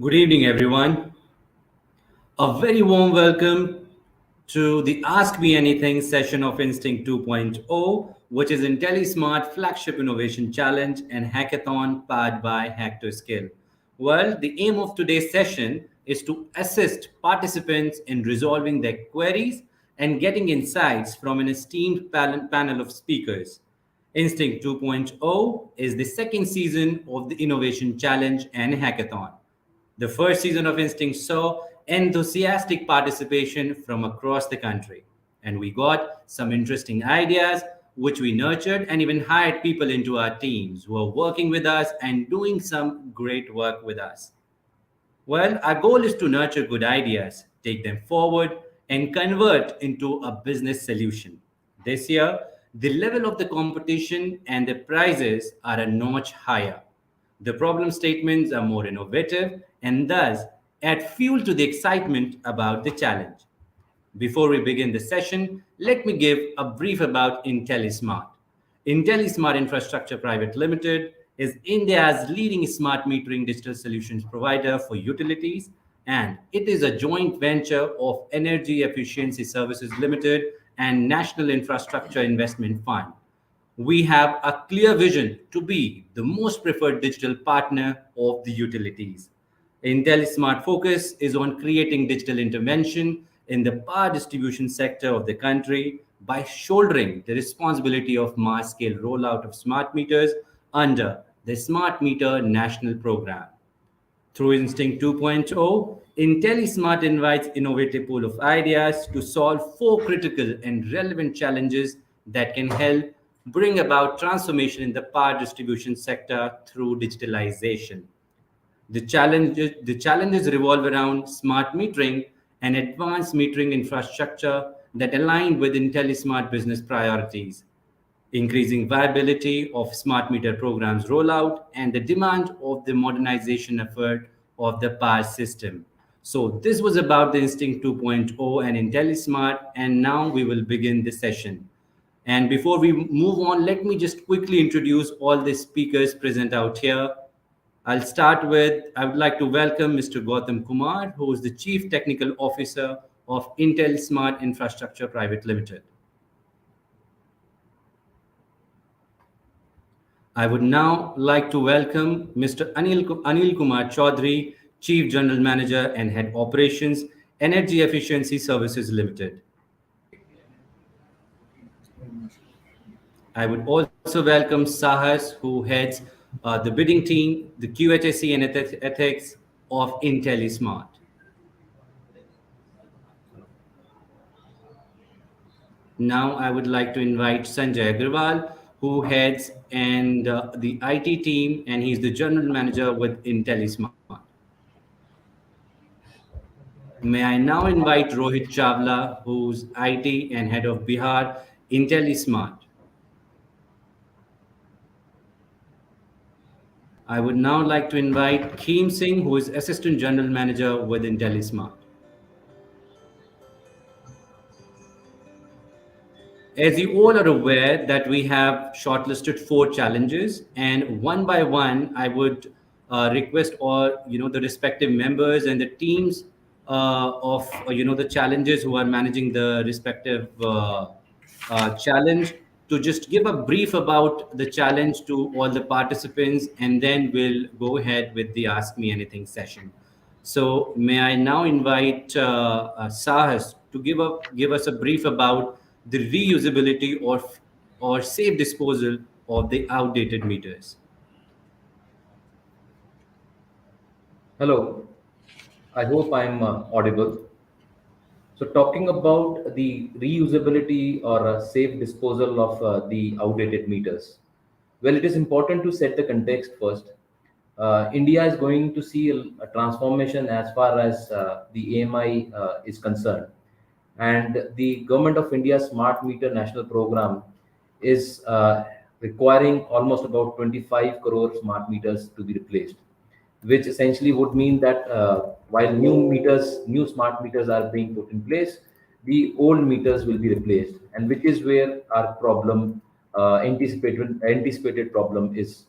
Good evening, everyone. A very warm welcome to the Ask Me Anything session of Instinct 2.0, which is IntelliSmart Flagship Innovation Challenge and Hackathon powered by Hack2skill. Well, the aim of today's session is to assist participants in resolving their queries and getting insights from an esteemed panel of speakers. Instinct 2.0 is the second season of the Innovation Challenge and Hackathon. The first season of Instinct saw enthusiastic participation from across the country, and we got some interesting ideas which we nurtured and even hired people into our teams who are working with us and doing some great work with us. Well, our goal is to nurture good ideas, take them forward, and convert into a business solution. This year, the level of the competition and the prizes are a notch higher. The problem statements are more innovative and thus add fuel to the excitement about the challenge. Before we begin the session, let me give a brief about IntelliSmart. IntelliSmart Infrastructure Private Limited is India's leading smart metering digital solutions provider for utilities, and it is a joint venture of Energy Efficiency Services Limited and National Infrastructure Investment Fund. We have a clear vision to be the most preferred digital partner of the utilities. IntelliSmart focus is on creating digital intervention in the power distribution sector of the country by shouldering the responsibility of mass scale rollout of smart meters under the Smart Meter National Program. Through Instinct 2.0, IntelliSmart invites innovative pool of ideas to solve four critical and relevant challenges that can help bring about transformation in the power distribution sector through digitalization. The challenges revolve around smart metering and advanced metering infrastructure that align with IntelliSmart business priorities, increasing viability of smart meter programs rollout, and the demand of the modernization effort of the power system. So this was about the Instinct 2.0 and IntelliSmart, and now we will begin the session. And before we move on, let me just quickly introduce all the speakers present out here. I would like to welcome Mr. Gautam Kumar, who is the Chief Technical Officer of IntelliSmart Infrastructure Private Limited. I would now like to welcome Mr. Anil Kumar Chaudhary, Chief General Manager and Head Operations, Energy Efficiency Services Limited. I would also welcome Sahas, who heads the bidding team, the QHSE and ethics of IntelliSmart. Now I would like to invite Sanjay Agrawal, who heads the IT team, and he's the general manager with IntelliSmart. May I now invite Rohit Chawla, who's IT and head of Bihar, IntelliSmart. I would now like to invite Keem Singh, who is assistant general manager with IntelliSmart. As you all are aware that we have shortlisted four challenges, and one by one, I would request all the respective members and the teams of the challenges who are managing the respective challenge to just give a brief about the challenge to all the participants, and then we'll go ahead with the Ask Me Anything session. So may I now invite Sahas to give us a brief about the reusability or safe disposal of the outdated meters. Hello, I hope I'm audible. So, talking about the reusability or safe disposal of the outdated meters. Well, it is important to set the context first. India is going to see a transformation as far as the AMI is concerned. And the Government of India's Smart Meter National Program is requiring almost about 25 crore smart meters to be replaced, which essentially would mean that while new smart meters are being put in place, the old meters will be replaced, and which is where our anticipated problem is,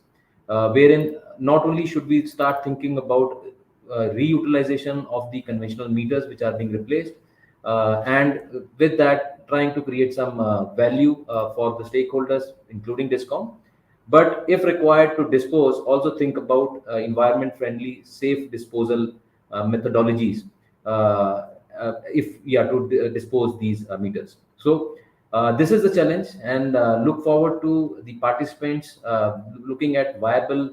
wherein not only should we start thinking about reutilization of the conventional meters which are being replaced, and with that trying to create some value for the stakeholders, including discom. But if required to dispose, also think about environment friendly safe disposal methodologies, if we are to dispose these meters. So this is the challenge, and look forward to the participants looking at viable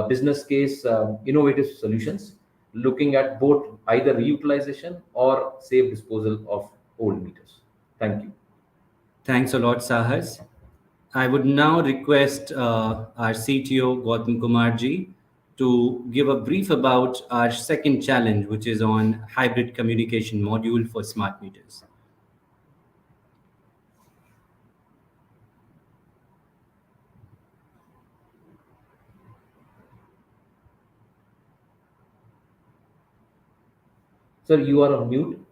business case, innovative solutions, looking at both either reutilization or safe disposal of old meters. Thank you. Thanks a lot, Sahas. I would now request our CTO, Gautam Kumarji, to give a brief about our second challenge, which is on hybrid communication module for smart meters. Sir, you are on mute.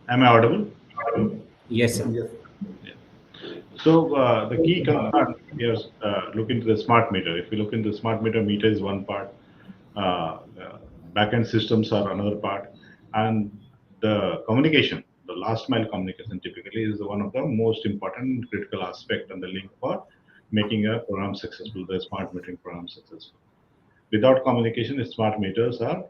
Am I audible? Yes, sir. Yeah. So the key concern here is look into the smart meter. If you look into the smart meter, meter is one part, backend systems are another part, and the communication, the last mile communication typically is one of the most important critical aspect and the link for making a program successful, the smart metering program successful. Without communication, smart meters are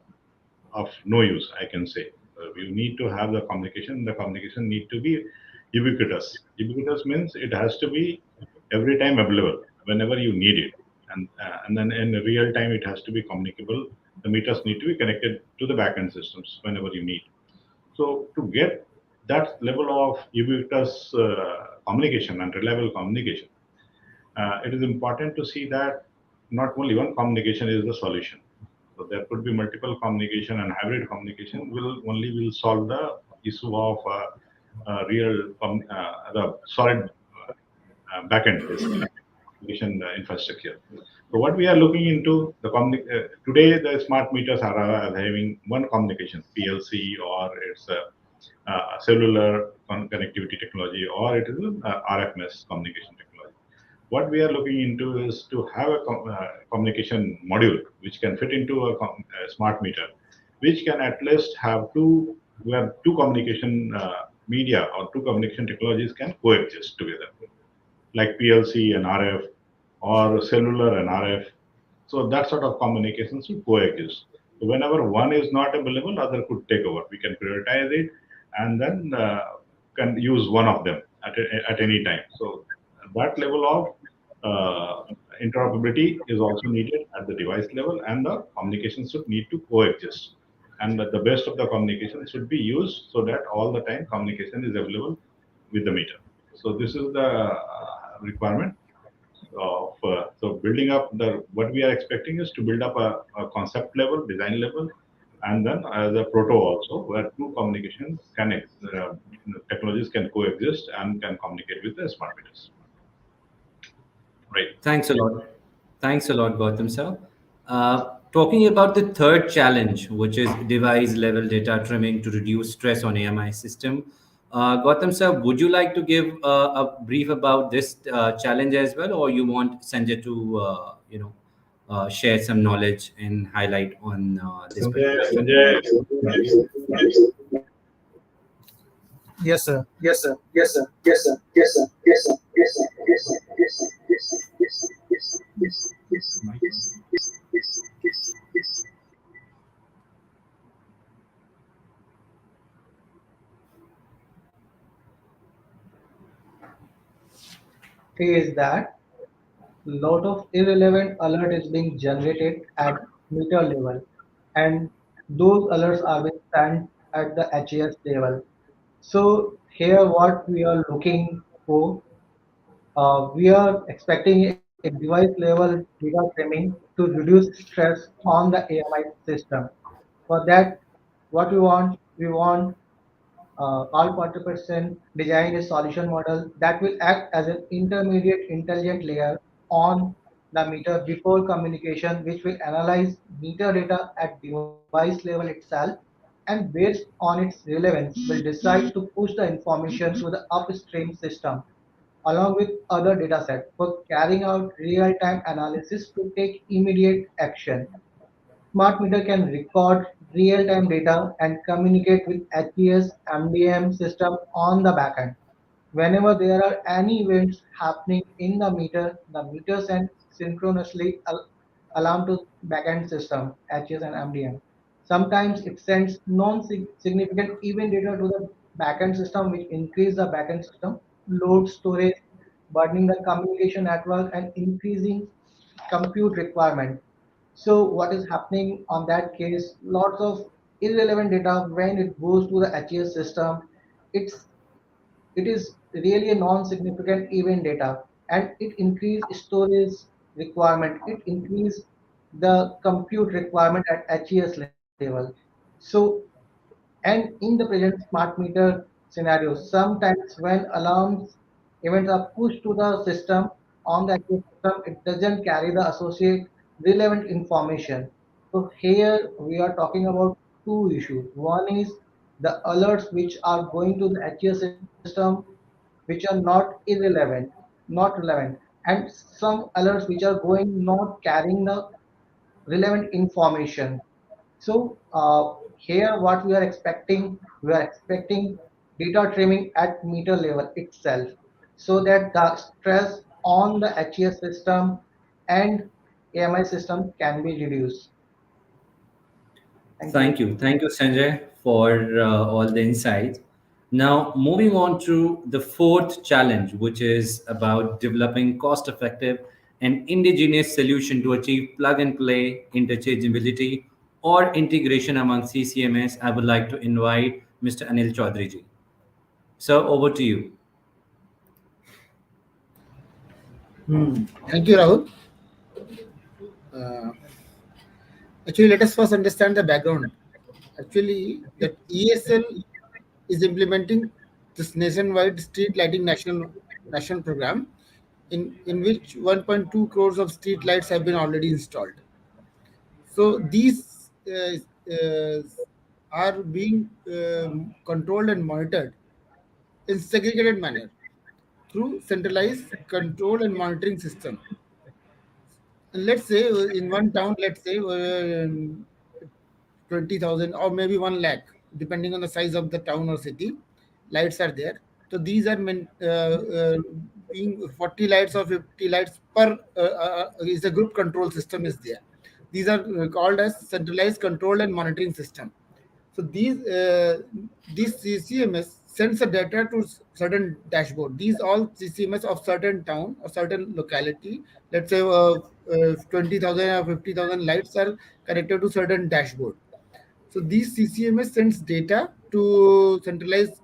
of no use, I can say. You need to have the communication. The communication need to be ubiquitous. Ubiquitous means it has to be every time available whenever you need it, and then in real time it has to be communicable. The meters need to be connected to the backend systems whenever you need. So to get that level of ubiquitous communication and reliable communication, it is important to see that not only one communication is the solution. So there could be multiple communication, and hybrid communication will solve the issue of the solid backend, basically communication infrastructure. So what we are looking into today, the smart meters are having one communication, PLC, or it's a cellular connectivity technology, or it is an RFMS communication technology. What we are looking into is to have a communication module which can fit into a smart meter, which can at least have where two communication media or two communication technologies can coexist together, like PLC and RF, or cellular and RF. So that sort of communications should coexist. So whenever one is not available, other could take over. We can prioritize it, and then can use one of them at any time. So that level of interoperability is also needed at the device level, and the communications should need to coexist. And the best of the communication should be used so that all the time communication is available with the meter. So this is the requirement of so building up the what we are expecting is to build up a concept level, design level, and then as a proto also, where two communication technologies can coexist and can communicate with the smart meters. Right. Thanks a lot. Thanks a lot, Gautam sir. Talking about the third challenge, which is device level data trimming to reduce stress on AMI system. Gautam sir, would you like to give a brief about this challenge as well, or you want Sanjay to share some knowledge and highlight on this particular? Sanjay, Yes, sir. Is that lot of irrelevant alert is being generated at meter level, and those alerts are being sent at the HAS level. So here what we are looking for, we are expecting a device level data trimming to reduce stress on the AMI system. For that, what we want all participants design a solution model that will act as an intermediate intelligent layer on the meter before communication, which will analyze meter data at device level itself and based on its relevance will decide to push the information to the upstream system along with other datasets for carrying out real-time analysis to take immediate action. Smart meter can record real-time data and communicate with HES MDM system on the backend. Whenever there are any events happening in the meter sends synchronously alarm to backend system, HES and MDM. Sometimes it sends non-significant event data to the backend system, which increase the backend system load storage, burdening the communication network and increasing compute requirement. So what is happening on that case? Lots of irrelevant data when it goes to the HES system. It's it is really a non-significant event data, and it increase storage requirement. It increase the compute requirement at HES level. So and in the present smart meter scenario, sometimes when alarms events are pushed to the system on the actual system, it doesn't carry the associate relevant information. So here we are talking about two issues. One is the alerts which are going to the HES system, which are not irrelevant, not relevant, and some alerts which are going not carrying the relevant information. So here what we are expecting data trimming at meter level itself so that the stress on the HES system and AMI system can be reduced. Thank you. Thank you, Sanjay, for all the insights. Now, moving on to the fourth challenge, which is about developing cost-effective and indigenous solution to achieve plug-and-play interchangeability or integration among CCMS. I would like to invite Mr. Anil Chaudhary ji. So, over to you. Thank you, Rahul. Uh, Actually, let us first understand the background. Actually, that ESL is implementing this nationwide street lighting national program, in which 1.2 crores of street lights have been already installed. So these are being controlled and monitored in segregated manner through centralized control and monitoring system. Let's say in one town, let's say 20,000 or maybe 1 lakh, depending on the size of the town or city, lights are there. So these are being 40 lights or 50 lights per is a group control system is there. These are called as centralized control and monitoring system. So these CCMS sends the data to certain dashboard. These all CCMS of certain town or certain locality, let's say 20,000 or 50,000 lights are connected to certain dashboard. So these CCMS sends data to centralized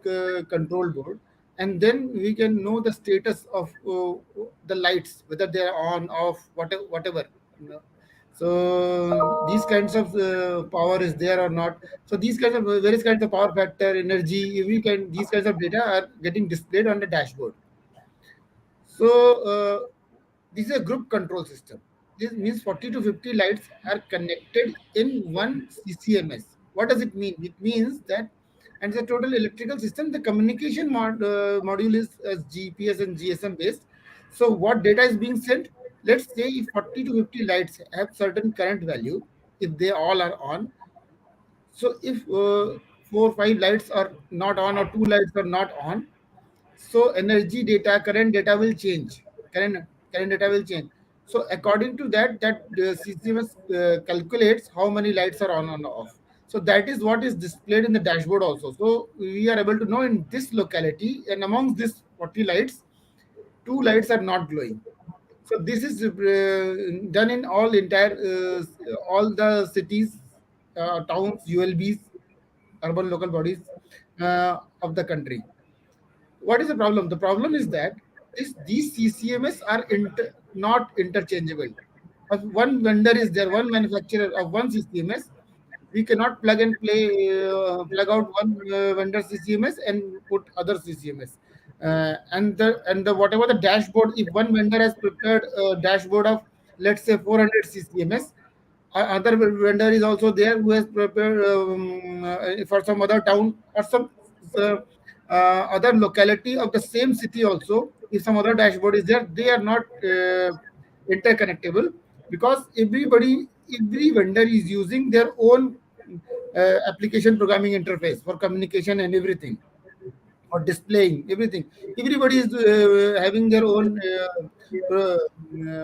control board, and then we can know the status of the lights, whether they are on, off, whatever. You know. So these kinds of power is there or not. So these kinds of various kinds of power factor, energy, these kinds of data are getting displayed on the dashboard. So this is a group control system. This means 40 to 50 lights are connected in one CCMS. What does it mean? It means that, and the total electrical system, the communication module is GPS and GSM based. So what data is being sent? Let's say if 40 to 50 lights have certain current value, if they all are on. So if 4 or 5 lights are not on or 2 lights are not on, so energy data, current data will change. Current data will change. So according to that, CCMS calculates how many lights are on and off. So that is what is displayed in the dashboard also. So we are able to know in this locality and amongst these 40 lights, 2 lights are not glowing. So this is done in all the cities, towns, ULBs, urban local bodies of the country. What is the problem? The problem is that these CCMS are not interchangeable. If one vendor is there, one manufacturer of one CCMS, we cannot plug out one vendor CCMS and put other CCMS. And the whatever the dashboard, if one vendor has prepared a dashboard of let's say 400 CCMS, Other vendor is also there who has prepared for some other town or some uh, other locality of the same city also. If some other dashboard is there, they are not interconnectable, because every vendor is using their own application programming interface for communication and everything, or displaying everything. Everybody is having their own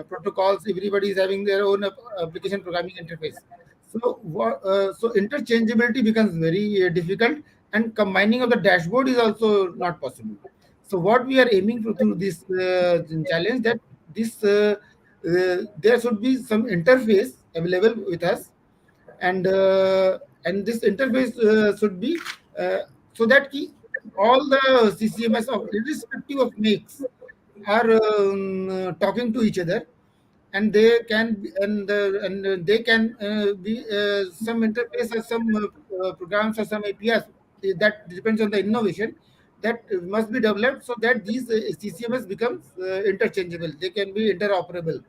protocols. Everybody is having their own application programming interface. So, so interchangeability becomes very difficult, and combining of the dashboard is also not possible. So, what we are aiming for through this challenge, that this there should be some interface available with us, and this interface should be uh, so that all the CCMS of irrespective of makes are talking to each other, and they can they can be some interface or some programs or some APIs. That depends on the innovation that must be developed, so that these CCMS becomes interchangeable. They can be interoperable.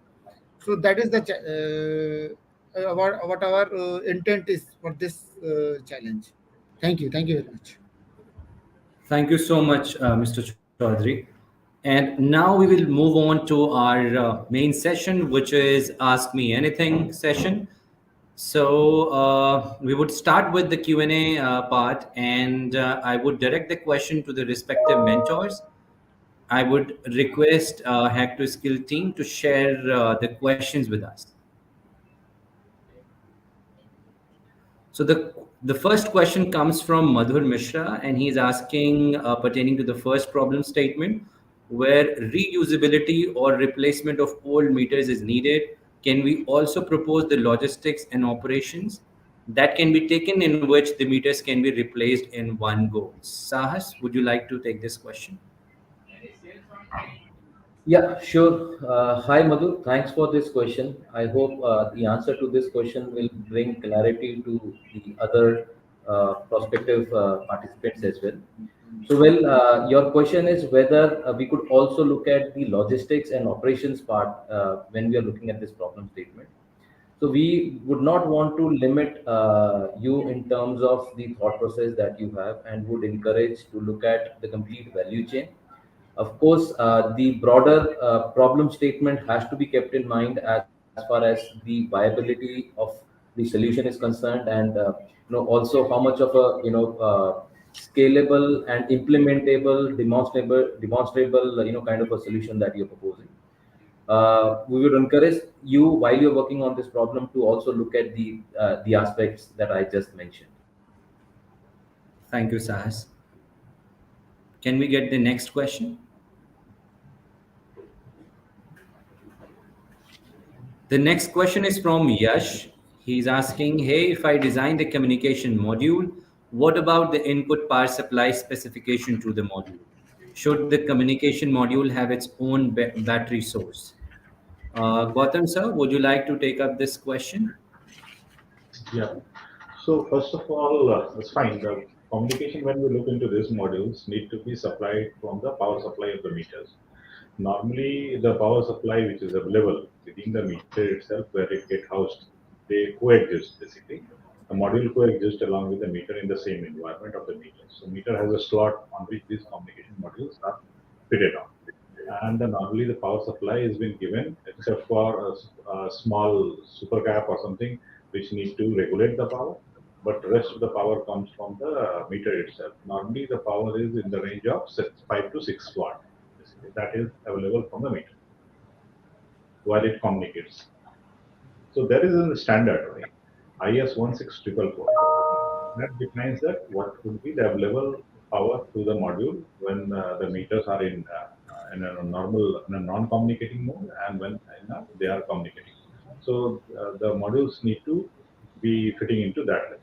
So that is the what our intent is for this challenge. Thank you very much. Thank you so much, Mr. Chaudhary. And now we will move on to our main session, which is Ask Me Anything session. So we would start with the Q&A part, and I would direct the question to the respective mentors. I would request Hack2skill team to share the questions with us. So the first question comes from Madhur Mishra, and he's asking pertaining to the first problem statement, where reusability or replacement of old meters is needed. Can we also propose the logistics and operations that can be taken in which the meters can be replaced in one go? Sahas, would you like to take this question? Yeah, sure. Hi, Madhu. Thanks for this question. I hope the answer to this question will bring clarity to the other prospective participants as well. So, well, your question is whether we could also look at the logistics and operations part when we are looking at this problem statement. So, we would not want to limit you in terms of the thought process that you have, and would encourage to look at the complete value chain. Of course, the broader problem statement has to be kept in mind as far as the viability of the solution is concerned, and also how much of a scalable and implementable, demonstrable kind of a solution that you're proposing. We would encourage you, while you're working on this problem, to also look at the aspects that I just mentioned. Thank you, Sahas. Can we get the next question? The next question is from Yash. He's asking, hey, if I design the communication module, what about the input power supply specification to the module? Should the communication module have its own battery source? Gautam sir, would you like to take up this question? Yeah. So first of all, that's fine. The communication when we look into these modules need to be supplied from the power supply of the meters. Normally, the power supply which is available within the meter itself, where it get housed, they coexist basically. The module coexist along with the meter in the same environment of the meter. So meter has a slot on which these communication modules are fitted on. And then normally the power supply has been given, except for a small super cap or something which need to regulate the power. But the rest of the power comes from the meter itself. Normally the power is in the range of 5 to 6 watt. Basically, that is available from the meter while it communicates. So there is a standard, right? IS 16444. That defines that what would be the available power to the module when the meters are in a normal, in a non-communicating mode, and when they are communicating. So the modules need to be fitting into that.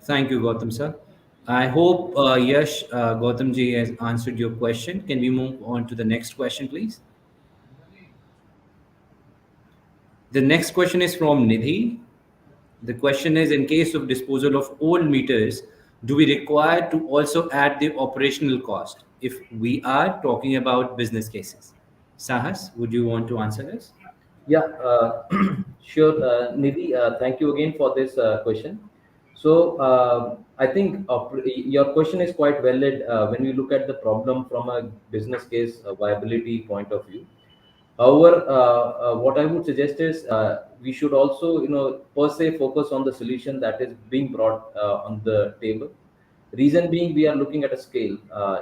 Thank you, Gautam sir. I hope Yash Gautam ji has answered your question. Can we move on to the next question, please? The next question is from Nidhi. The question is, in case of disposal of old meters, do we require to also add the operational cost if we are talking about business cases? Sahas, would you want to answer this? Yeah, sure. Nidhi, thank you again for this question. So, I think your question is quite valid when we look at the problem from a business case viability point of view. However, what I would suggest is we should also, per se focus on the solution that is being brought on the table. Reason being, we are looking at a scale,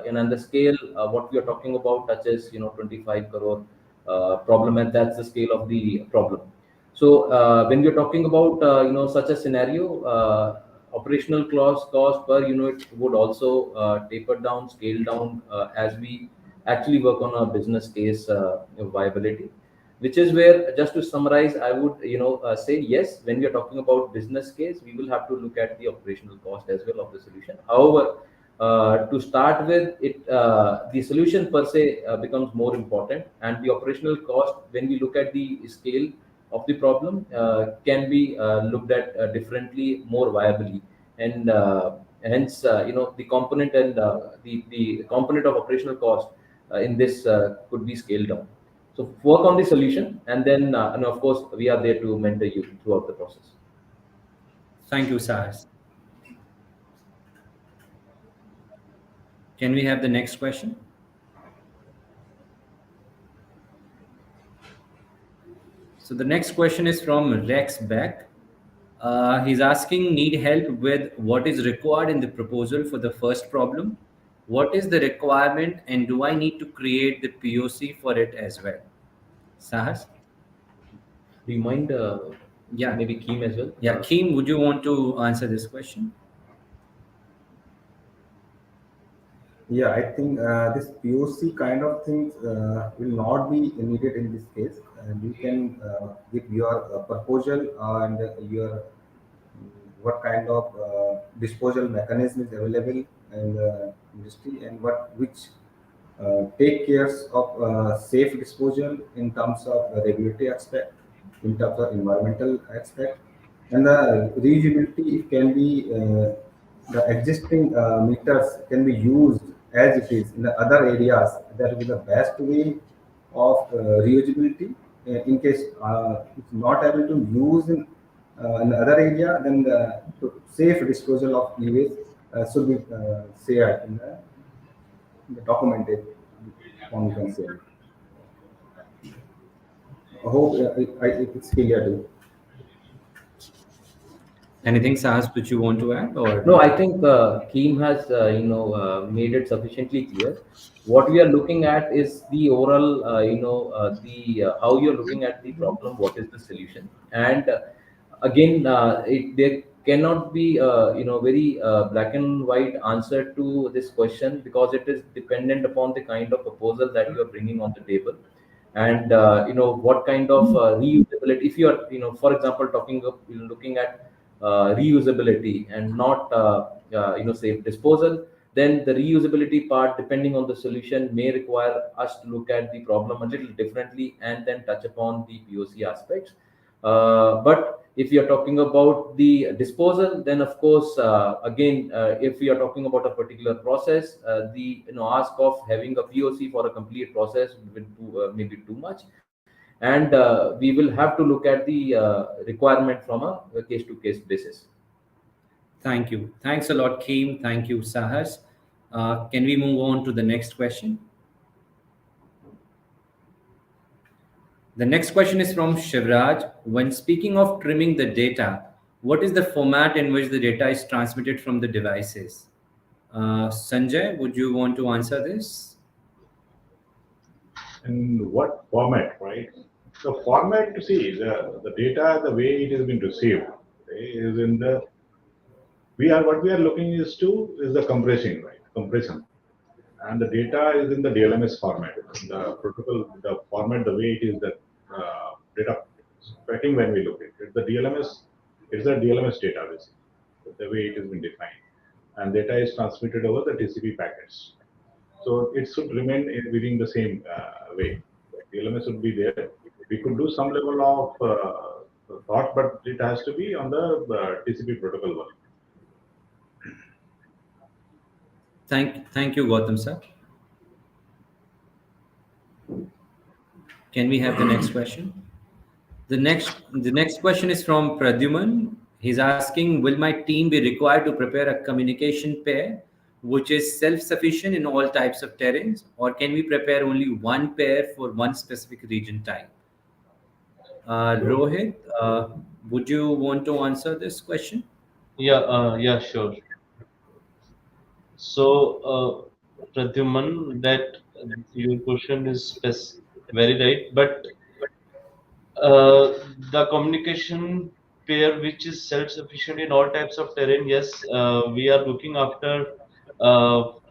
and on the scale, what we are talking about touches, 25 crore problem, and that's the scale of the problem. So when we are talking about, such a scenario, operational cost per unit would also taper down, scale down as we actually work on a business case viability, which is where, just to summarize, I would say yes, when we are talking about business case, we will have to look at the operational cost as well of the solution. However, to start with it, the solution per se becomes more important, and the operational cost, when we look at the scale of the problem, can be looked at differently, more viably, and hence, the component and the component of operational cost in this could be scaled down. So work on the solution, and then, and of course, we are there to mentor you throughout the process. Thank you, Sahas. Can we have the next question? So the next question is from Rex Beck. He's asking, need help with what is required in the proposal for the first problem? What is the requirement, and do I need to create the POC for it as well? Sahas? Do you mind, Yeah. maybe Keem as well? Yeah, Keem, would you want to answer this question? Yeah, I think this POC kind of things will not be needed in this case. And you can give your proposal and your what kind of disposal mechanism is available in the industry, and which take cares of safe disposal in terms of the regulatory aspect, in terms of environmental aspect, and the reusability. It can be the existing meters can be used as it is in the other areas. That will be the best way of reusability. In case it's not able to use in other area, then the safe disposal of e-waste should be shared in the documented form, you can say. I hope it's clear too. Anything, Sahas, which you want to add? Or No, I think Keem has made it sufficiently clear. What we are looking at is the overall, the how you're looking at the problem, what is the solution, and again, there cannot be very black and white answer to this question, because it is dependent upon the kind of proposal that you are bringing on the table, and what kind of reusability. If you are, for example, talking of looking at reusability and not safe disposal, then the reusability part, depending on the solution, may require us to look at the problem a little differently and then touch upon the POC aspects. But if you're talking about the disposal, then of course, again, if we are talking about a particular process, the ask of having a POC for a complete process will maybe too much, and we will have to look at the requirement from a case to case basis. thank you. Thanks a lot, Keem. Thank you, Sahas. Can we move on to the next question? The next question is from Shivraj. When speaking of trimming the data, what is the format in which the data is transmitted from the devices? Sanjay, would you want to answer this? In what format, right? The format, to see the data, the way it has been received, okay, is in the what we are looking is the compression, right? Compression, and the data is in the DLMS format. The protocol, the format, the way it is, the data tracking when we look at it, the DLMS, it's a DLMS data basically, the way it has been defined, and data is transmitted over the TCP packets. So it should remain within the same way. DLMS should be there. We could do some level of thought, but it has to be on the TCP protocol one. Thank you, Gautam sir. Can we have the next question? The next question is from Pradyuman. He's asking, will my team be required to prepare a communication pair which is self-sufficient in all types of terrains, or can we prepare only one pair for one specific region type? Rohit, would you want to answer this question? Yeah, sure. So, Pradyuman, that your question is very right, but uh, the communication pair which is self-sufficient in all types of terrain, yes, we are looking after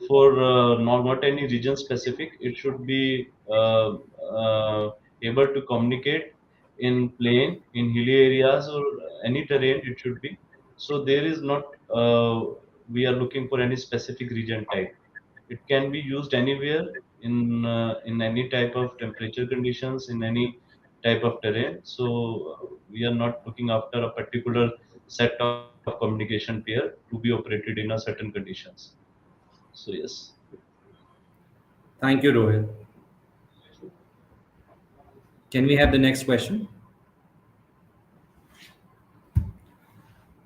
for not any region specific. It should be able to communicate in plain, in hilly areas, or any terrain. It should be. So there is not. We are looking for any specific region type. It can be used anywhere in any type of temperature conditions, in any type of terrain. So we are not looking after a particular set of communication pair to be operated in a certain conditions. So yes. Thank you, Rohit. Can we have the next question?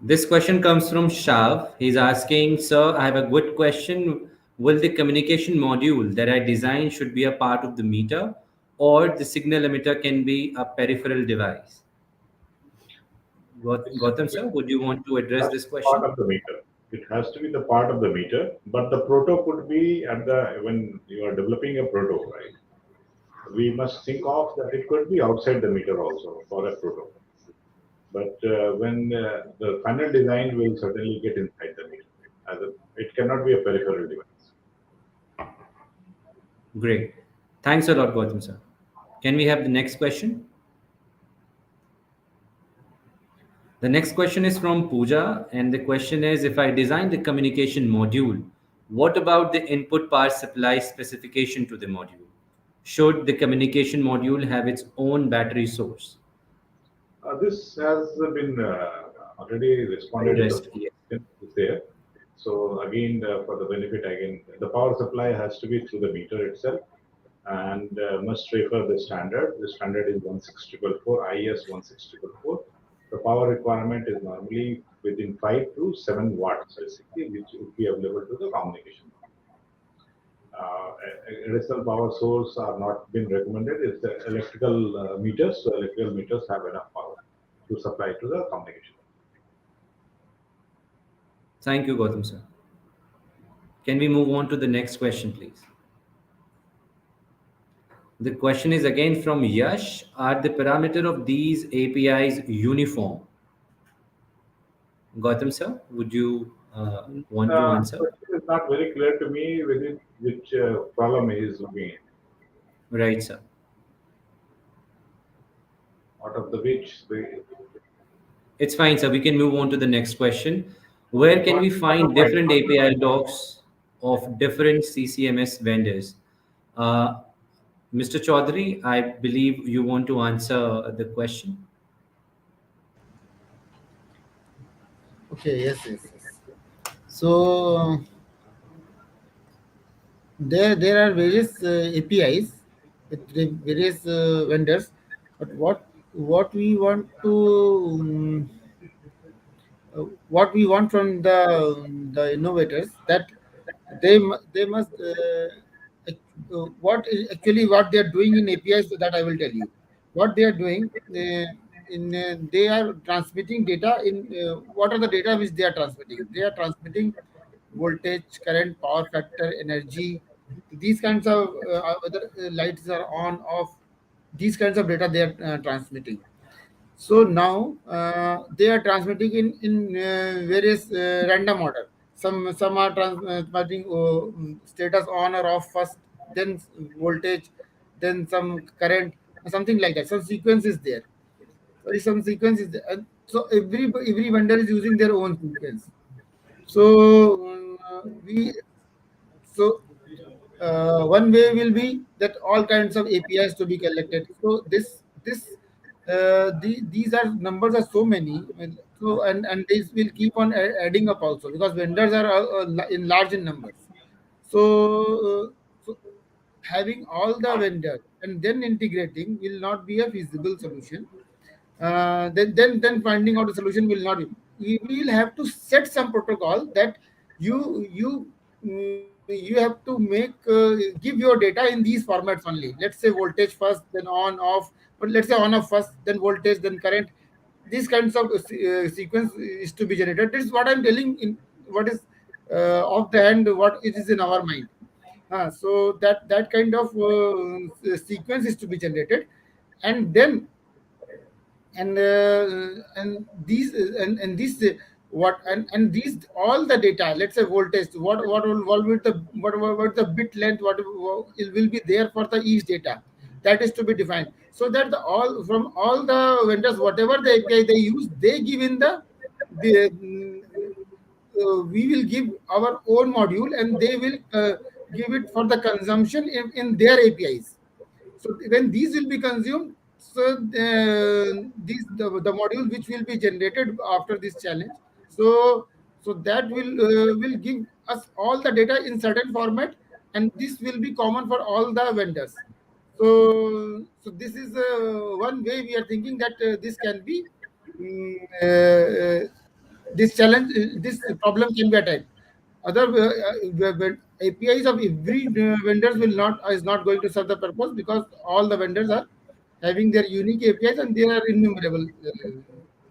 This question comes from Shav. He's asking, Sir, I have a good question. Will the communication module that I designed should be a part of the meter, or the signal emitter can be a peripheral device? Gautam, sir, would you want to address That's this part question? of the meter. It has to be the part of the meter, but the proto could be at the when you are developing a proto, right? We must think of that it could be outside the meter also for a proto. But when the final design will certainly get inside the meter, it cannot be a peripheral device. Great. Thanks a lot, Gautam, sir. Can we have the next question? The next question is from Pooja, and the question is, if I design the communication module, what about the input power supply specification to the module? Should the communication module have its own battery source? This has been already responded in the Addressed, yes. question is there. So again, for the benefit, again, the power supply has to be through the meter itself and must refer the standard. The standard is 16444, IS 16444. The power requirement is normally within 5 to 7 watts, basically, which would be available to the communication. Additional power source are not been recommended. It's the electrical meters. So electrical meters have enough power to supply to the communication. Thank you, Gautam, sir. Can we move on to the next question, please? The question is again from Yash. Are the parameter of these APIs uniform? Gautam, sir, would you want to answer? Question is not very clear to me within which problem he is looking at. Right, sir. Out of the which the It's fine, sir. We can move on to the next question. Where can we find different API docs of different CCMS vendors? Uh, Mr. Chaudhary, I believe you want to answer the question. Okay, yes. So there are various APIs with the various vendors, but what we want to what we want from the innovators, that they must actually what they are doing in APIs, that I will tell you what they are doing. They are transmitting data in what are the data which they are transmitting? They are transmitting voltage, current, power factor, energy. These kinds of whether lights are on, off. These kinds of data they are transmitting. So now they are transmitting in various random order. Some are transmitting status on or off first, then voltage, then some current, something like that. Some sequence is there. Sorry, some sequence is there. And so every vendor is using their own sequence. So we so one way will be that all kinds of APIs to be collected. So these are numbers are so many, and so and this will keep on adding up also, because vendors are in large in numbers. So having all the vendors and then integrating will not be a feasible solution. then finding out a solution will not be. We will have to set some protocol that you have to make give your data in these formats only. Let's say voltage first, then on off, but let's say on off first, then voltage, then current. These kinds of sequence is to be generated. This is what I'm telling in what is off the hand, what it is in our mind. So that kind of sequence is to be generated, and then and these what and these all the data, let's say voltage, what will the what the bit length, what it will be there for the each data, that is to be defined, so that the all from all the vendors, whatever the API they use, they give in the we will give our own module, and they will give it for the consumption in their APIs. So when these will be consumed, so the module which will be generated after this challenge, so that will give us all the data in certain format, and this will be common for all the vendors. So this is one way we are thinking that this can be mm, uh, this challenge, this problem can be attacked. Other APIs of every vendors will not is not going to serve the purpose, because all the vendors are having their unique APIs and they are innumerable.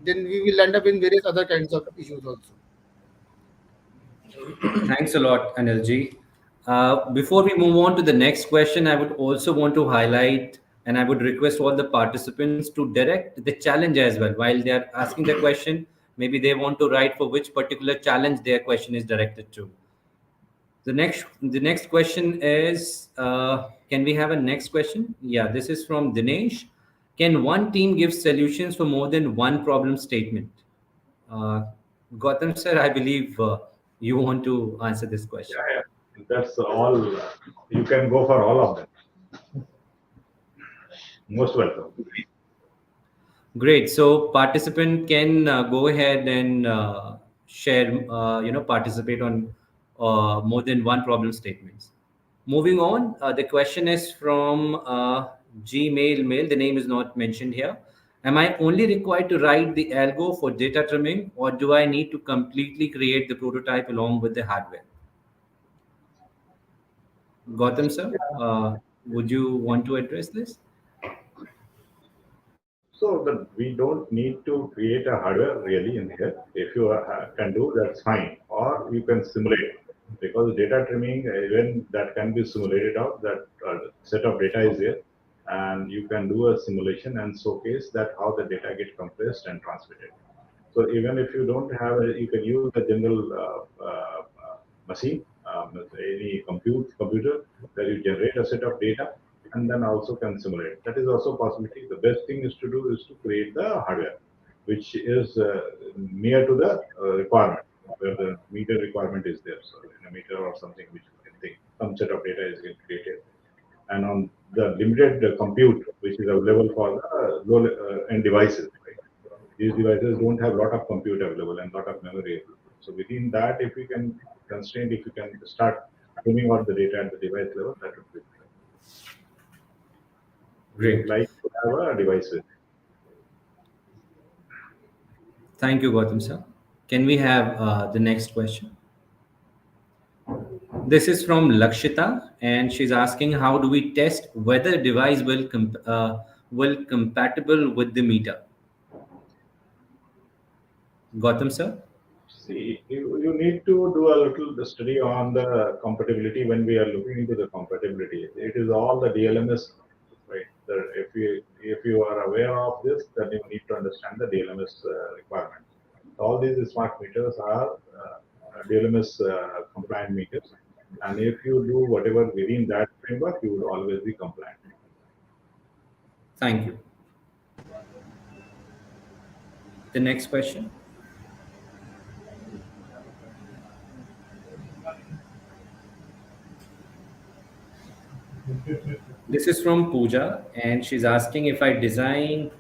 Then we will end up in various other kinds of issues also. Thanks a lot, Anilji. Before we move on to the next question, I would also want to highlight and I would request all the participants to direct the challenge as well. While they are asking the question, maybe they want to write for which particular challenge their question is directed to. The next question is, can we have a next question? Yeah, this is from Dinesh. Can one team give solutions for more than one problem statement? Uh, Gautam sir, I believe you want to answer this question. Yeah, yeah. That's all. You can go for all of them. Most welcome. Great. So participant can go ahead and share, participate on more than one problem statements. Moving on, the question is from Gmail mail. The name is not mentioned here. Am I only required to write the algo for data trimming, or do I need to completely create the prototype along with the hardware? Gautam sir, would you want to address this? So we don't need to create a hardware really in here. If you can do, that's fine. Or you can simulate, because data trimming, even that can be simulated out. That set of data is there, and you can do a simulation and showcase that how the data get compressed and transmitted. So even if you don't have, you can use a general machine, any computer, that you generate a set of data and then also can simulate. That is also a possibility. The best thing is to do is to create the hardware, which is near to the requirement, where the meter requirement is there. So in a meter or something, which you can think some set of data is getting created, and on the limited compute which is available for the low end devices. Right? These devices don't have a lot of compute available and a lot of memory available. So within that, if we can constrain, if you can start tuning out the data at the device level, that would be Great. like to have a device with. Thank you, Gautam sir. Can we have the next question? This is from Lakshita, and she's asking, how do we test whether device will compatible with the meter? Gautam sir? See, you need to do a little study on the compatibility when we are looking into the compatibility. It is all the DLMS, right? If you are aware of this, then you need to understand the DLMS requirements. All these smart meters are DLMS compliant meters, and if you do whatever within that framework, you would always be compliant. Thank you. The next question. This is from Pooja, and she's asking if I design.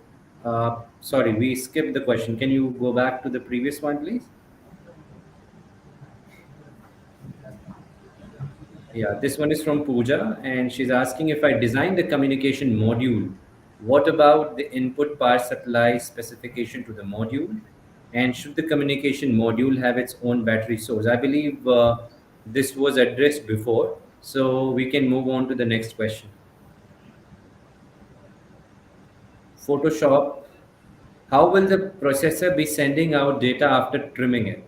Sorry, we skipped the question. Can you go back to the previous one, please? Yeah, this one is from Pooja, and she's asking if I design the communication module What about the input power supply specification to the module? And should the communication module have its own battery source? I believe this was addressed before, so we can move on to the next question. Photoshop, how will the processor be sending out data after trimming it?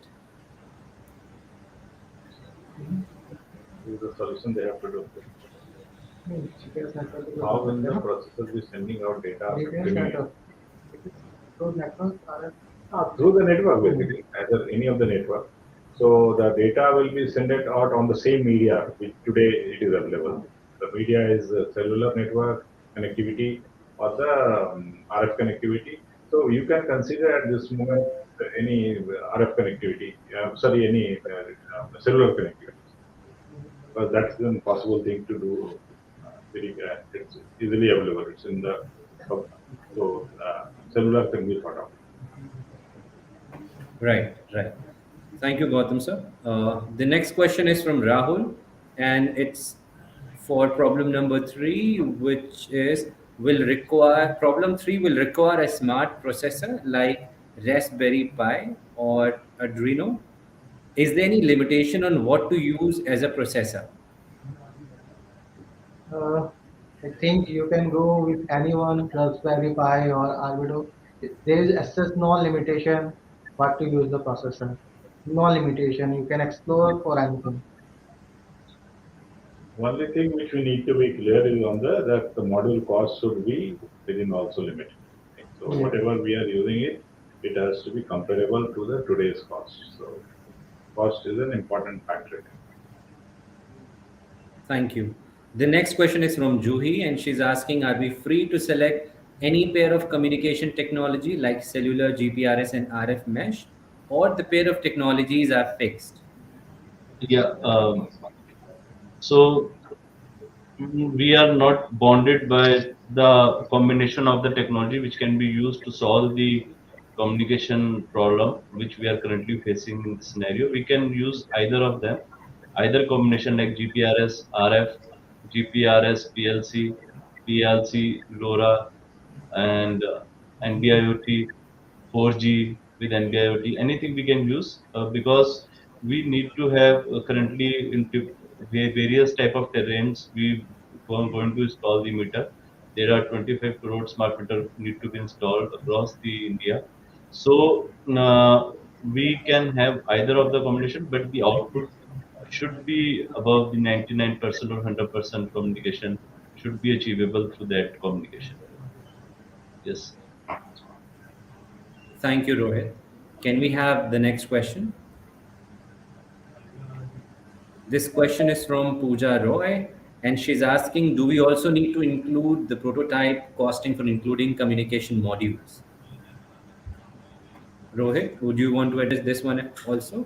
This is the solution they have to do. GPS network is How will the a processor be sending out data after GPS trimming it? network. Those networks are Through the network, basically, either any of the network. So the data will be sent it out on the same media, which today it is available. The media is cellular network connectivity or the RF connectivity. So you can consider at this moment any RF connectivity, any cellular connectivity. But that's the possible thing to do. It's easily available. It's in the cellular can be thought of. Right, right. Thank you, Gautam sir. The next question is from Rahul, and it's for problem number three, which is will require problem three will require a smart processor like Raspberry Pi or Arduino. Is there any limitation on what to use as a processor? Uh, I think you can go with anyone, Raspberry Pi or Arduino. There is access no limitation what to use the processor. No limitation. You can explore for anything. Only thing which we need to be clear is on the that the module cost should be within also limit. So Yeah. whatever we are using it, it has to be comparable to the today's cost. So cost is an important factor. Thank you. The next question is from Juhi, and she's asking, are we free to select any pair of communication technology like cellular, GPRS, and RF mesh, or the pair of technologies are fixed? Yeah. So we are not bonded by the combination of the technology which can be used to solve the communication problem which we are currently facing in this scenario. We can use either of them, either combination like GPRS, RF, GPRS, PLC, PLC, LoRa, and NB-IoT, 4G with NB-IoT, anything we can use because we need to have currently into various type of terrains we going to install the meter. There are 25 crore smart meter need to be installed across the India. So we can have either of the combination, but the output should be above the 99% or 100% communication should be achievable through that communication. Yes. Thank you, Rohit. Can we have the next question? This question is from Pooja Roy, and she's asking, do we also need to include the prototype costing for including communication modules? Rohit, would you want to address this one also?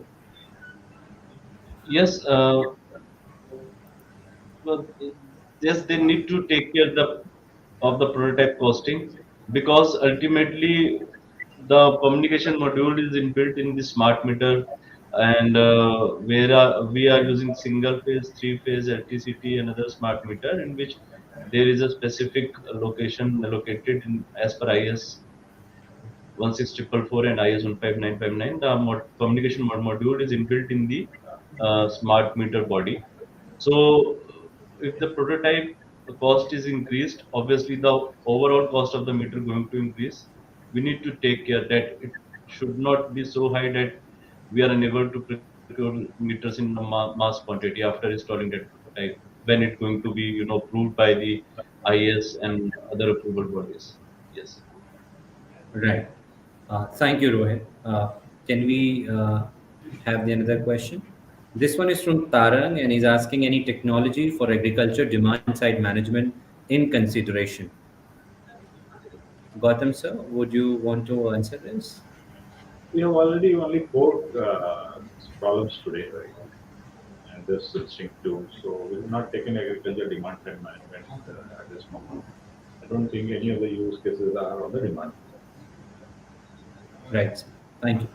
Yes, well, yes, they need to take care of the prototype costing because ultimately the communication module is inbuilt in the smart meter, and we are using single phase, three phase LTCT, another smart meter in which there is a specific location allocated in, as per IS 16444 and IS 15959. The communication module is inbuilt in the smart meter body. So if the prototype cost is increased, obviously the overall cost of the meter going to increase. We need to take care that it should not be so high that we are unable to procure meters in a mass quantity after installing that prototype when it's going to be approved by the IS and other approval bodies. Yes. Right. Thank you, Rohit. Can we have the another question? This one is from Tarang, and he's asking any technology for agriculture demand side management in consideration. Gautam sir, would you want to answer this? We have already only four problems today, right? And this instinct too. So we have not taken agriculture demand side management at this moment. I don't think any of the use cases are on the demand. Right. Sir. Thank you.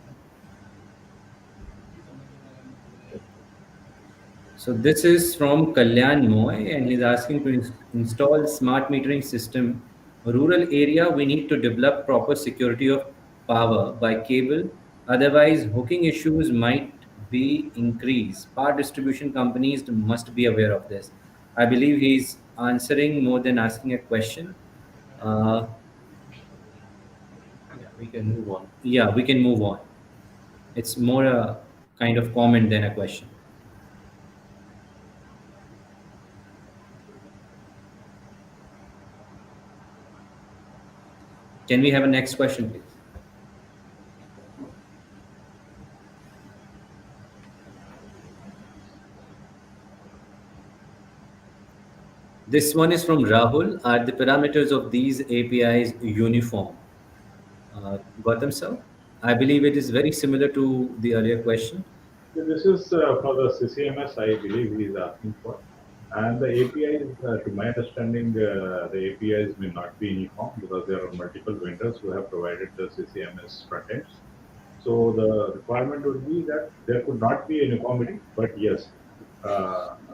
So this is from Kalyan Moy, and he's asking to install smart metering system Rural area, we need to develop proper security of power by cable. Otherwise, hooking issues might be increased. Power distribution companies must be aware of this. I believe he's answering more than asking a question. Uh, Yeah, we can move on. yeah, we can move on. It's more a kind of comment than a question. Can we have a next question, please? This one is from Rahul. Are the parameters of these APIs uniform? Gautam sir, I believe it is very similar to the earlier question. So this is for the CCMS, I believe he is asking for. And the APIs, to my understanding, the APIs may not be uniform because there are multiple vendors who have provided the CCMS front ends. So the requirement would be that there could not be uniformity, but yes,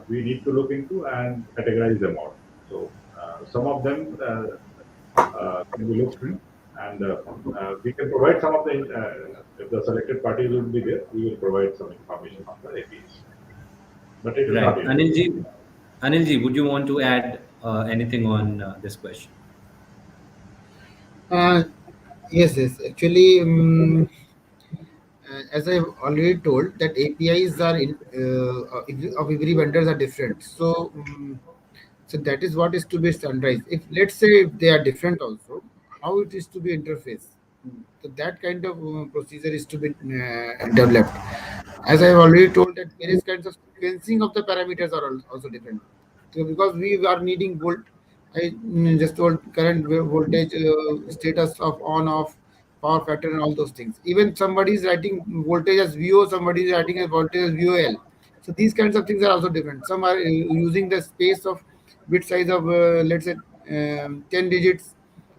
we need to look into and categorize them out. So some of them can be looked in, and we can provide some of the, if the selected parties will be there, we will provide some information on the APIs. But it is not Right. uniform. Anilji, would you want to add anything on this question? Uh, yes, yes. Actually, as I've already told, that APIs are of every vendors are different. So that is what is to be standardized. If let's say if they are different also, how it is to be interface. So that kind of procedure is to be developed. As I have already told, that various kinds of sequencing of the parameters are also different. So because we are needing volt, I just told current voltage status of on off, power factor and all those things. Even somebody is writing voltage as VO, somebody is writing as voltage as VOL. So these kinds of things are also different. Some are using the space of bit size of let's say 10 digits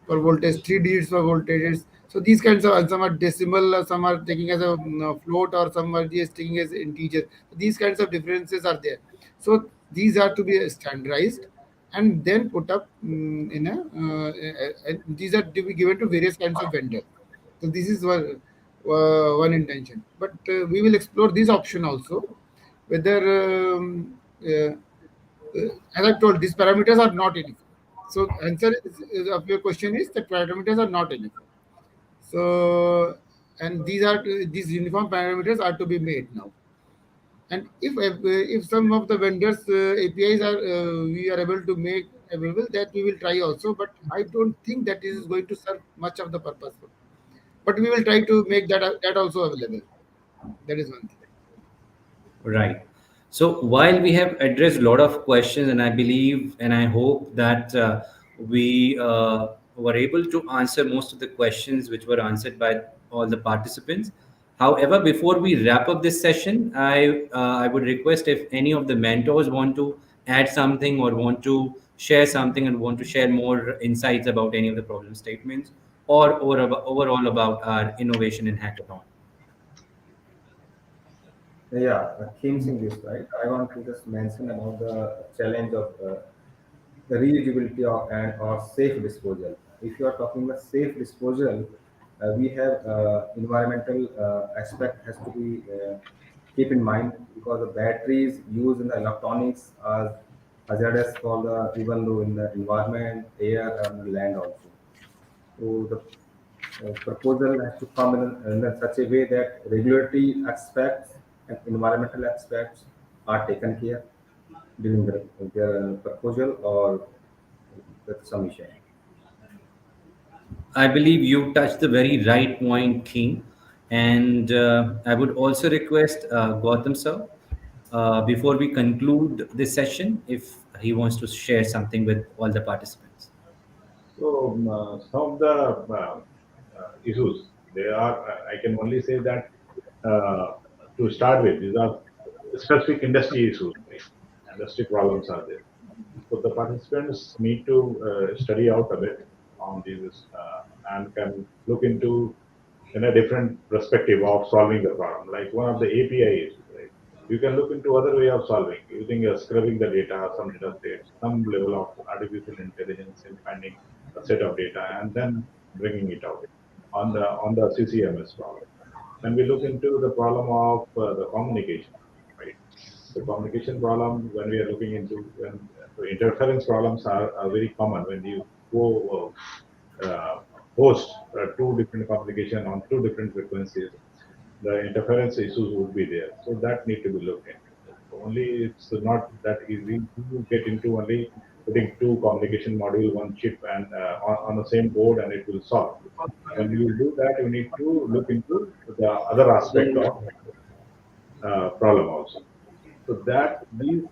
for voltage, 3 digits for voltages. So these kinds of, and some are decimal, some are taking as a float, or some are just taking as integer. So these kinds of differences are there. So these are to be standardized and then put up in a. These are to be given to various kinds of vendors. So this is one intention. But we will explore this option also, whether as I told, these parameters are not uniform. So answer of your question is that parameters are not uniform. So and these uniform parameters are to be made now. And if some of the vendors APIs are we are able to make available, that we will try also. But I don't think that this is going to serve much of the purpose. But we will try to make that also available. That is one thing. Right. So while we have addressed a lot of questions, and I believe and I hope that we were able to answer most of the questions which were answered by all the participants. However, before we wrap up this session, I would request if any of the mentors want to add something or want to share something and want to share more insights about any of the problem statements or overall about our innovation in hackathon. Yeah, themes in this, right? I want to just mention about the challenge of the reusability and or safe disposal. If you are talking about safe disposal, we have environmental aspect has to be keep in mind, because the batteries used in the electronics are hazardous for the even though in the environment, air, and land also. So the proposal has to come in such a way that regulatory aspects and environmental aspects are taken care during their proposal or the submission. I believe you touched the very right point, King. And I would also request Gautam sir, before we conclude this session, if he wants to share something with all the participants. So some of the issues, they are, I can only say that to start with, these are specific industry issues, right? Industry problems are there. So the participants need to study out a bit on these and can look into in a different perspective of solving the problem. Like one of the API issues, right? You can look into other way of solving using scrubbing the data, some data sets, some level of artificial intelligence in finding a set of data and then bringing it out on the CCMS problem. Then we look into the problem of the communication, right? The communication problem when we are looking into when the interference problems are very common when you go host two different communication on two different frequencies, the interference issues would be there. So that need to be looked into. Only it's not that easy to get into only putting two communication module, one chip, and on the same board, and it will solve. When you do that, you need to look into the other aspect of problem also. So that these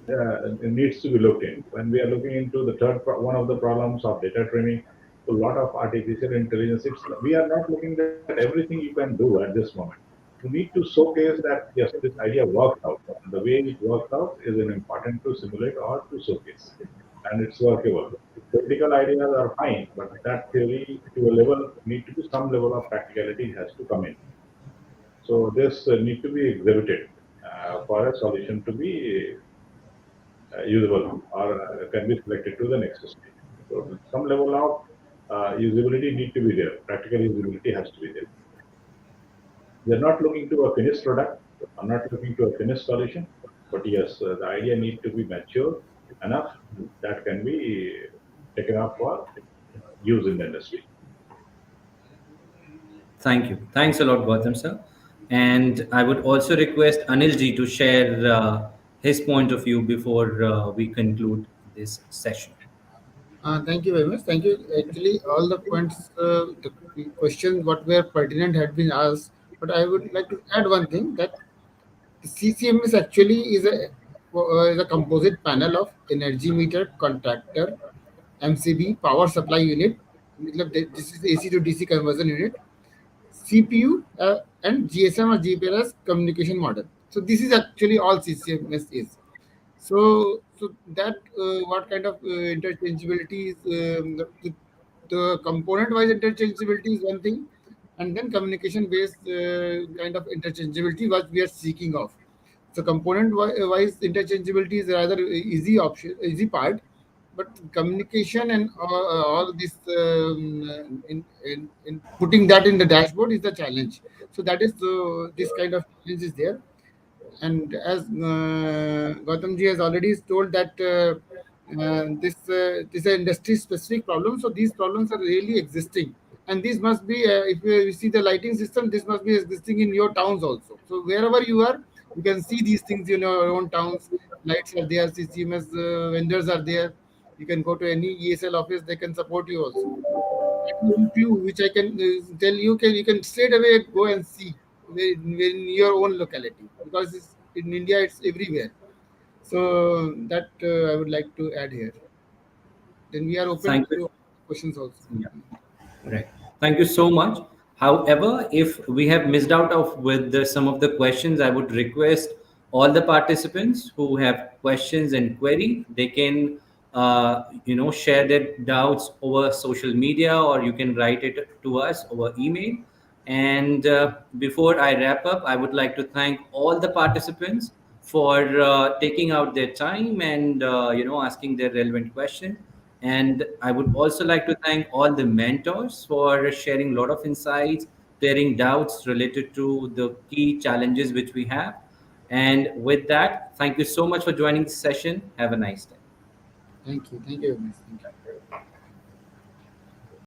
needs to be looked in. When we are looking into the one of the problems of data training, a lot of artificial intelligence. We are not looking at everything you can do at this moment. You need to showcase that yes, this idea works out. And the way it works out is an important to simulate or to showcase, and it's workable. Theoretical ideas are fine, but that theory to a level need to be some level of practicality has to come in. So this need to be exhibited for a solution to be usable or can be selected to the next stage. So some level of usability need to be there. Practical usability has to be there. We are not looking to a finished product. I'm not looking to a finished solution. But yes, the idea need to be mature enough that can be taken up for use in the industry. Thank you. Thanks a lot, Gautam sir. And I would also request Anil ji to share his point of view before we conclude this session. Thank you very much. Thank you. Actually, all the points, the questions what were pertinent had been asked. But I would like to add one thing that CCMS actually is a composite panel of energy meter, contactor, MCB, power supply unit. This is AC to DC conversion unit, CPU, and GSM or GPRS communication model. So this is actually all CCMS is. So that what kind of interchangeability is the component-wise interchangeability is one thing, and then communication-based kind of interchangeability what we are seeking of. So component-wise interchangeability is rather easy part, but communication and all this in putting that in the dashboard is the challenge. So that is this kind of challenge is there. And as Gautamji has already told that this is an industry specific problem, so these problems are really existing, and these must be if you see the lighting system, this must be existing in your towns also. So wherever you are, you can see these things in your own towns. Lights are there, CCMS vendors are there. You can go to any ESL office; they can support you also. One clue which I can tell you, you can straight away go and see in your own locality, because in India it's everywhere. So that I would like to add here. Then we are open Thank you. to questions also. Yeah. Right. Thank you so much. However, if we have missed out of with some of the questions, I would request all the participants who have questions and query, they can share their doubts over social media, or you can write it to us over email. And before I wrap up, I would like to thank all the participants for taking out their time and asking their relevant question. And I would also like to thank all the mentors for sharing a lot of insights, clearing doubts related to the key challenges which we have. And with that, thank you so much for joining this session. Have a nice day. Thank you. Thank you very much. Thank you.